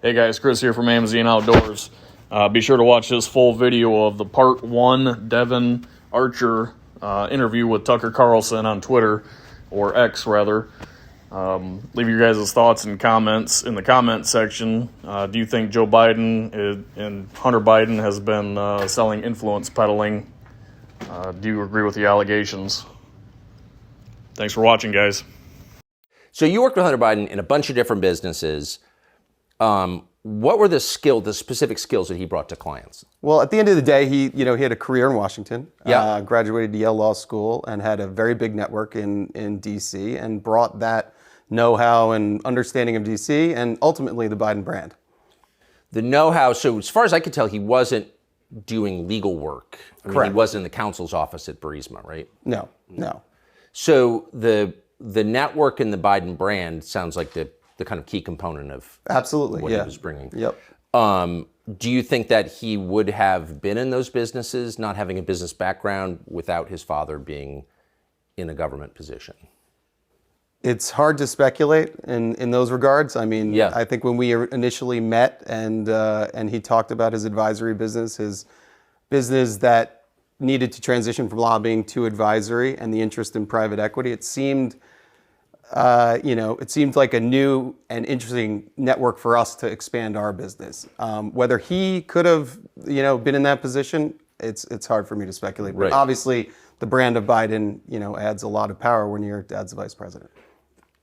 Hey guys, Chris here from Amazon Outdoors. Be sure to watch this full video of the part 1 Devon Archer interview with Tucker Carlson on Twitter, or X rather. Leave your guys' thoughts and comments in the comment section. Do you think Joe Biden and Hunter Biden has been selling influence peddling? Do you agree with the allegations? Thanks for watching, guys. So you worked with Hunter Biden in a bunch of different businesses. What were the specific skills that he brought to clients? Well, at the end of the day, he had a career in Washington, Yeah. Graduated Yale Law School, and had a very big network in D.C., and brought that know-how and understanding of D.C. and ultimately the Biden brand. The know-how, so as far as I could tell, he wasn't doing legal work. Correct. He wasn't in the counsel's office at Burisma, right? No. So the network and the Biden brand sounds like the kind of key component of Absolutely, what yeah. he was bringing. Yep. Do you think that he would have been in those businesses, not having a business background, without his father being in a government position? It's hard to speculate in those regards. I mean, Yeah. I think when we initially met and he talked about his advisory business, his business that needed to transition from lobbying to advisory, and the interest in private equity, it seemed like a new and interesting network for us to expand our business. Whether he could have, been in that position, it's hard for me to speculate. Right. But obviously, the brand of Biden, adds a lot of power when your dad's vice president.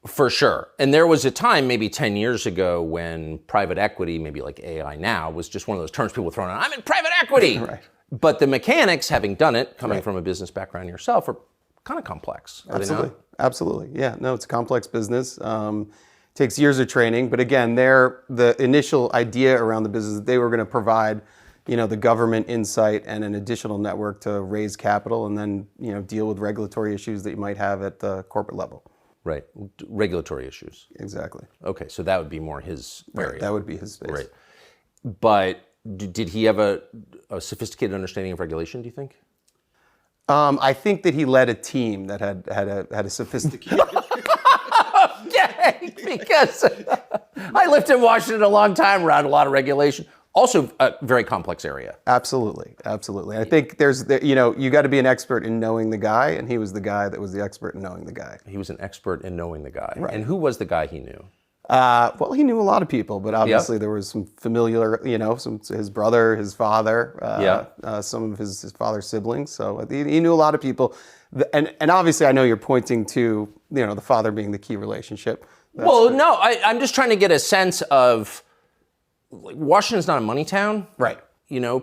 For sure. And there was a time, maybe 10 years ago, when private equity, maybe like AI now, was just one of those terms people were throwing out, I'm in private equity. Right. But the mechanics, having done it, coming from a business background yourself, are kind of complex. Are Absolutely. they not? Absolutely. Yeah. No, it's a complex business. Takes years of training. But again, the initial idea around the business, they were going to provide, the government insight and an additional network to raise capital and then, deal with regulatory issues that you might have at the corporate level. Right. Regulatory issues. Exactly. Okay. So that would be more his area. Right. That would be his space. Right. But did he have a sophisticated understanding of regulation, do you think? I think that he led a team that had a sophisticated. Okay, because I lived in Washington a long time, around a lot of regulation. Also, a very complex area. Absolutely. I think you got to be an expert in knowing the guy, and he was the guy that was the expert in knowing the guy. He was an expert in knowing the guy. Right. And who was the guy he knew? Well, he knew a lot of people, but obviously there was some familiar, his brother, his father, some of his father's siblings. So he knew a lot of people. And obviously I know you're pointing to, the father being the key relationship. No, I'm just trying to get a sense of, Washington's not a money town. Right.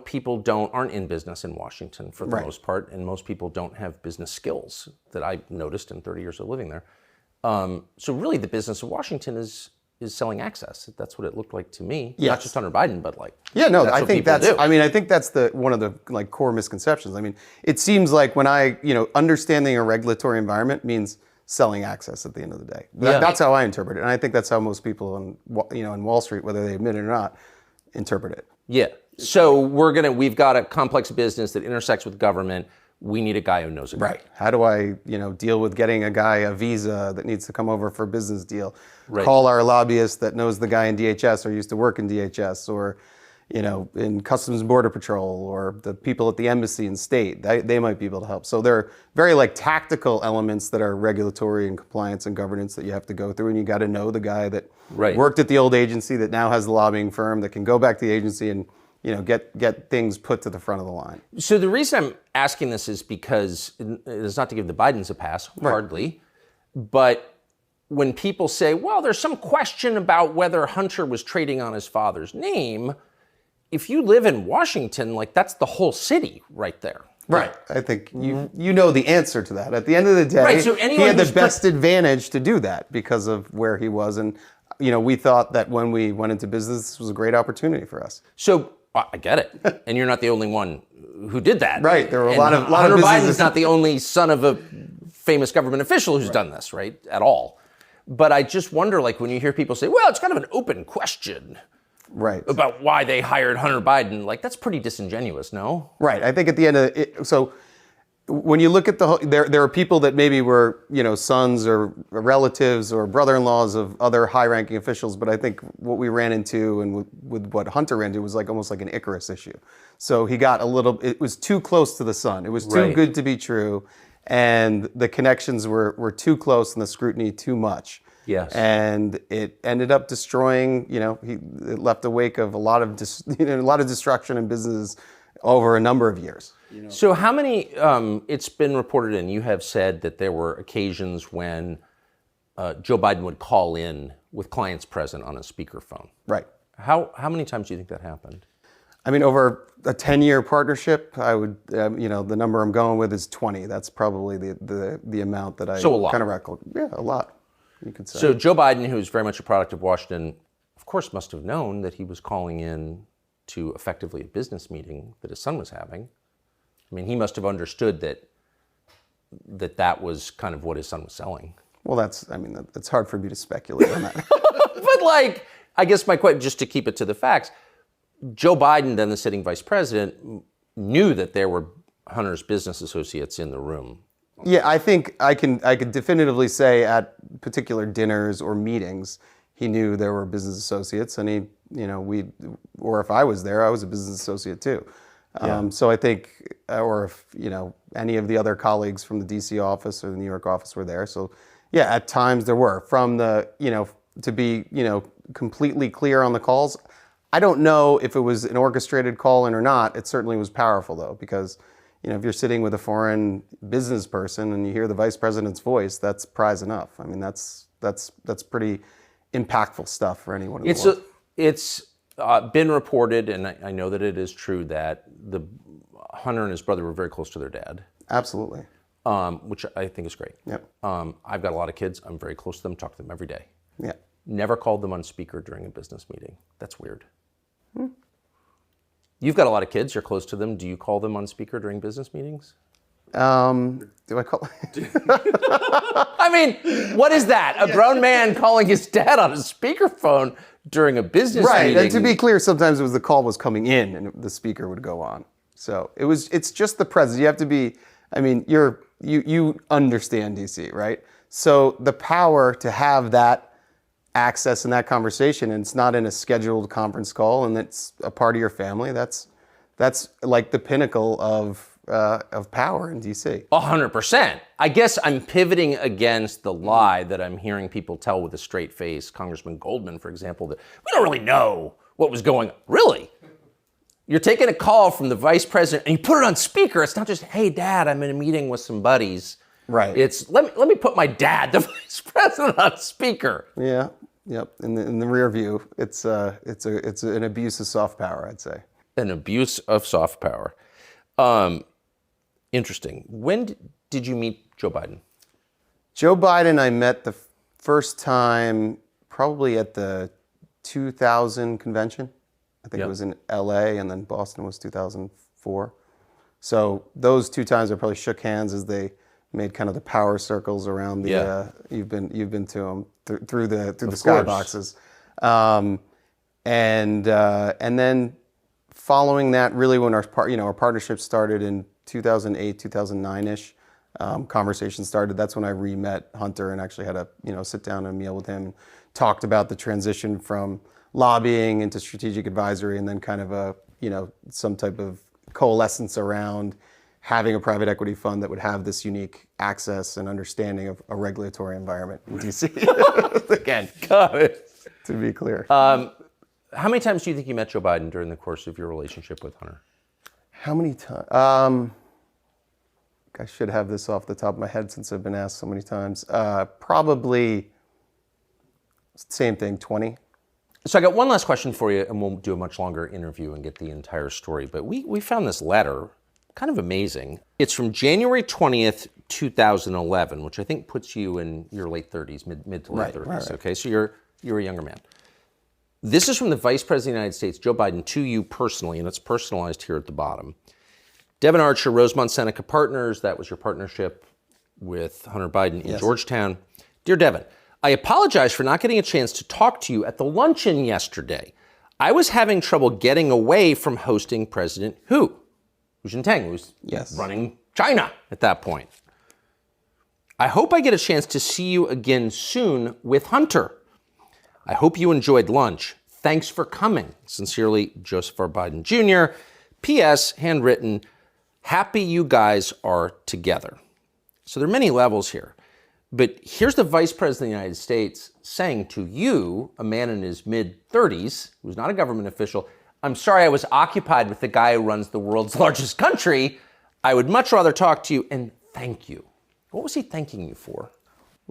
People aren't in business in Washington for the most part, and most people don't have business skills that I've noticed in 30 years of living there. So really the business of Washington is selling access. That's what it looked like to me. Yes. Not just Hunter Biden, but I think that's one of the core misconceptions. I mean, it seems like when understanding a regulatory environment means selling access at the end of the day. That's how I interpret it. And I think that's how most people in Wall Street, whether they admit it or not, interpret it. Yeah. So we've got a complex business that intersects with government. We need a guy who knows it. Right. How do I, deal with getting a guy a visa that needs to come over for a business deal? Right. Call our lobbyist that knows the guy in DHS or used to work in DHS or, in Customs and Border Patrol, or the people at the embassy and state. They might be able to help. So there are very tactical elements that are regulatory and compliance and governance that you have to go through, and you got to know the guy that worked at the old agency that now has the lobbying firm that can go back to the agency and get things put to the front of the line. So the reason I'm asking this is because it's not to give the Bidens a pass, hardly, but when people say, well, there's some question about whether Hunter was trading on his father's name, if you live in Washington, that's the whole city right there. Right. I think you know the answer to that. At the end of the day, so he had the best advantage to do that because of where he was. And, we thought that when we went into business, this was a great opportunity for us. So I get it. And you're not the only one who did that. Right. There were a lot of Hunter businesses. Biden's not the only son of a famous government official who's done this, right? At all. But I just wonder, when you hear people say, well, it's kind of an open question. Right. About why they hired Hunter Biden, that's pretty disingenuous, no? Right. I think at the end of it, so when you look at the whole, there are people that maybe were, sons or relatives or brother-in-laws of other high-ranking officials, but I think what we ran into and with what Hunter ran into was almost like an Icarus issue. So he got it was too close to the sun. It was too good to be true, and the connections were too close and the scrutiny too much. Yes. And it ended up destroying, it left a wake of a lot of destruction in businesses over a number of years. So how many, it's been reported, and you have said that there were occasions when Joe Biden would call in with clients present on a speakerphone. Right. How many times do you think that happened? I mean, over a 10-year partnership, I would, the number I'm going with is 20. That's probably the amount that I kind of recall. Yeah, a lot, you could say. So Joe Biden, who's very much a product of Washington, of course must have known that he was calling in to effectively a business meeting that his son was having. I mean, he must have understood that was kind of what his son was selling. Well, it's hard for me to speculate on that. But I guess my question, just to keep it to the facts, Joe Biden, then the sitting vice president, knew that there were Hunter's business associates in the room. Yeah, I think I could definitively say at particular dinners or meetings, he knew there were business associates, and or if I was there, I was a business associate too. So I think, or if, any of the other colleagues from the DC office or the New York office were there. So yeah, at times there were. From the, to be, completely clear on the calls, I don't know if it was an orchestrated call in or not. It certainly was powerful though, because, if you're sitting with a foreign business person and you hear the vice president's voice, that's prize enough. I mean, that's pretty impactful stuff for anyone in the world. It's been reported, and I know that it is true, that Hunter and his brother were very close to their dad. Absolutely. Which I think is great. Yep. I've got a lot of kids. I'm very close to them, talk to them every day. Yeah. Never called them on speaker during a business meeting. That's weird. You've got a lot of kids. You're close to them. Do you call them on speaker during business meetings? Do I call? I mean, what is that? A grown man calling his dad on a speakerphone during a business meeting? Right. And to be clear, sometimes the call was coming in and the speaker would go on. So it's just the presence. You have to be, I mean, you understand DC, right? So the power to have that access and that conversation, and it's not in a scheduled conference call, and it's a part of your family. That's like the pinnacle of power in DC. 100%. I guess I'm pivoting against the lie that I'm hearing people tell with a straight face. Congressman Goldman, for example, that we don't really know what was going on. Really? You're taking a call from the vice president and you put it on speaker. It's not just, hey, Dad, I'm in a meeting with some buddies. Right. It's let me put my dad, the vice president, on speaker. Yeah. Yep. In the rear view, it's an abuse of soft power, I'd say. An abuse of soft power. Interesting. When did you meet Joe Biden? Joe Biden, I met the first time probably at the 2000 convention. I think it was in LA, and then Boston was 2004. So those two times I probably shook hands as they made kind of the power circles around the. You've been to them through the skyboxes, and then following that, really when our partnership started in 2008, 2009-ish, conversation started. That's when I re-met Hunter and actually had a sit down and a meal with him, and talked about the transition from lobbying into strategic advisory, and then kind of some type of coalescence around having a private equity fund that would have this unique access and understanding of a regulatory environment in DC. Again, got it. To be clear. How many times do you think you met Joe Biden during the course of your relationship with Hunter? How many times? I should have this off the top of my head since I've been asked so many times. Probably same thing, 20. So I got one last question for you, and we'll do a much longer interview and get the entire story. But we found this letter, kind of amazing. It's from January 20th, 2011, which I think puts you in your late 30s, mid to late 30s. Right. Okay, so you're a younger man. This is from the Vice President of the United States, Joe Biden, to you personally, and it's personalized here at the bottom. Devon Archer, Rosemont Seneca Partners, that was your partnership with Hunter Biden in Georgetown. Dear Devon, I apologize for not getting a chance to talk to you at the luncheon yesterday. I was having trouble getting away from hosting President Hu Jintang, who's running China at that point. I hope I get a chance to see you again soon with Hunter. I hope you enjoyed lunch. Thanks for coming. Sincerely, Joseph R. Biden Jr. P.S. Handwritten, happy you guys are together. So there are many levels here. But here's the Vice President of the United States saying to you, a man in his mid-30s, who's not a government official, I'm sorry I was occupied with the guy who runs the world's largest country. I would much rather talk to you and thank you. What was he thanking you for?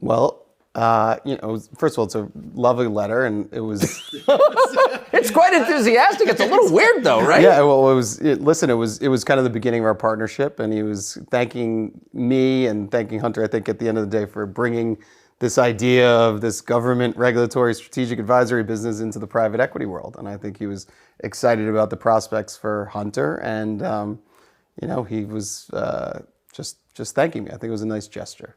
Well, first of all, it's a lovely letter, and it was. It's quite enthusiastic. It's a little weird, though, right? Yeah. Well, it was kind of the beginning of our partnership, and he was thanking me and thanking Hunter, I think, at the end of the day, for bringing this idea of this government regulatory strategic advisory business into the private equity world, and I think he was excited about the prospects for Hunter, and he was just thanking me. I think it was a nice gesture.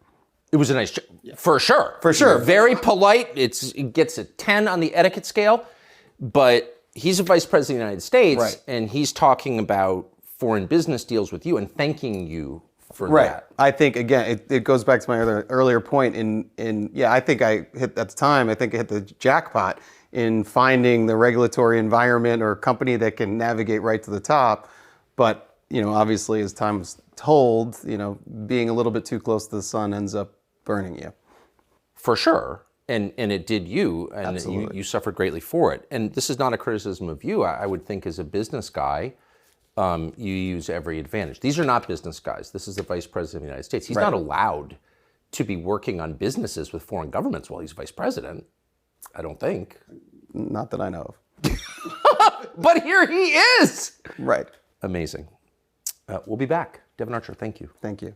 It was a nice, for sure. For sure. Very polite. It gets a 10 on the etiquette scale, but he's a vice president of the United States, right, and he's talking about foreign business deals with you and thanking you for right. that. I think, again, it goes back to my earlier point I think I hit, at the time, I think I hit the jackpot in finding the regulatory environment or company that can navigate right to the top. But, obviously, as time was told, being a little bit too close to the sun ends up burning you. For sure. And it did you, and Absolutely. you suffered greatly for it. And this is not a criticism of you. I would think as a business guy, you use every advantage. These are not business guys. This is the Vice President of the United States. He's not allowed to be working on businesses with foreign governments while he's Vice President, I don't think. Not that I know of. But here he is! Right. Amazing. We'll be back. Devon Archer, thank you. Thank you.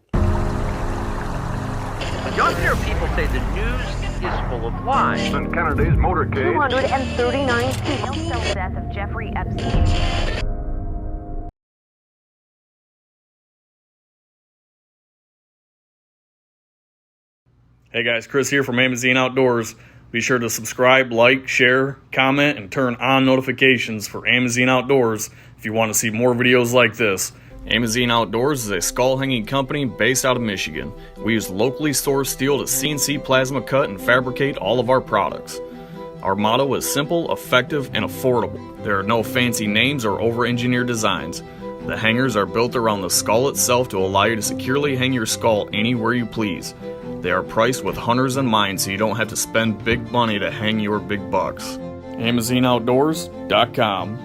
Younger people say the news is full of lies. In Kennedy's motorcade. 239 people tell the death of Jeffrey Epstein. Hey guys, Chris here from Amazon Outdoors. Be sure to subscribe, like, share, comment, and turn on notifications for Amazon Outdoors if you want to see more videos like this. Amazon Outdoors is a skull-hanging company based out of Michigan. We use locally sourced steel to CNC plasma cut and fabricate all of our products. Our motto is simple, effective, and affordable. There are no fancy names or over-engineered designs. The hangers are built around the skull itself to allow you to securely hang your skull anywhere you please. They are priced with hunters in mind so you don't have to spend big money to hang your big bucks. AmazonOutdoors.com